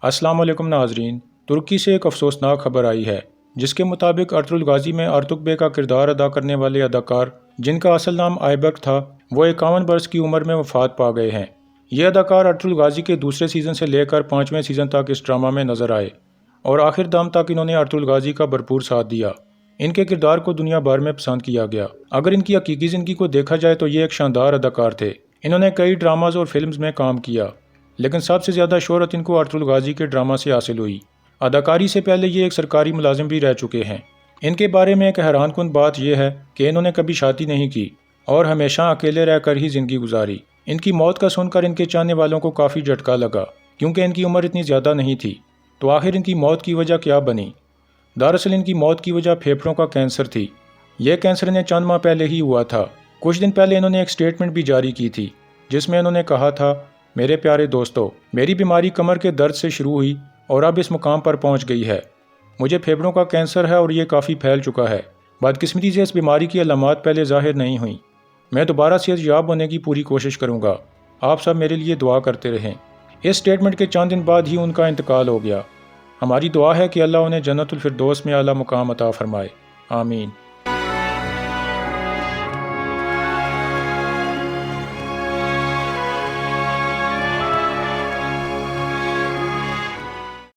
السلام علیکم ناظرین، ترکی سے ایک افسوسناک خبر آئی ہے جس کے مطابق ارطغرل غازی میں ارتک بے کا کردار ادا کرنے والے اداکار جن کا اصل نام آئبک تھا وہ 51 برس کی عمر میں وفات پا گئے ہیں۔ یہ اداکار ارطغرل غازی کے دوسرے سیزن سے لے کر 5ویں سیزن تک اس ڈرامہ میں نظر آئے اور آخر دم تک انہوں نے ارطغرل غازی کا بھرپور ساتھ دیا۔ ان کے کردار کو دنیا بھر میں پسند کیا گیا۔ اگر ان کی حقیقی زندگی کو دیکھا جائے تو یہ ایک شاندار اداکار تھے۔ انہوں نے کئی ڈراماز اور فلمز میں کام کیا، لیکن سب سے زیادہ شہرت ان کو ارطغرل غازی کے ڈرامہ سے حاصل ہوئی۔ اداکاری سے پہلے یہ ایک سرکاری ملازم بھی رہ چکے ہیں۔ ان کے بارے میں ایک حیران کن بات یہ ہے کہ انہوں نے کبھی شادی نہیں کی اور ہمیشہ اکیلے رہ کر ہی زندگی گزاری۔ ان کی موت کا سن کر ان کے چاہنے والوں کو کافی جھٹکا لگا کیونکہ ان کی عمر اتنی زیادہ نہیں تھی۔ تو آخر ان کی موت کی وجہ کیا بنی؟ دراصل ان کی موت کی وجہ پھیپھڑوں کا کینسر تھی۔ یہ کینسر انہیں چند ماہ پہلے ہی ہوا تھا۔ کچھ دن پہلے انہوں نے ایک سٹیٹمنٹ بھی جاری کی تھی جس میں انہوں نے کہا تھا، میرے پیارے دوستو، میری بیماری کمر کے درد سے شروع ہوئی اور اب اس مقام پر پہنچ گئی ہے۔ مجھے پھیپھڑوں کا کینسر ہے اور یہ کافی پھیل چکا ہے۔ بدقسمتی سے اس بیماری کی علامات پہلے ظاہر نہیں ہوئیں۔ میں دوبارہ صحت یاب ہونے کی پوری کوشش کروں گا۔ آپ سب میرے لیے دعا کرتے رہیں۔ اس سٹیٹمنٹ کے چند دن بعد ہی ان کا انتقال ہو گیا۔ ہماری دعا ہے کہ اللہ انہیں جنت الفردوس میں اعلیٰ مقام عطا فرمائے۔ آمین۔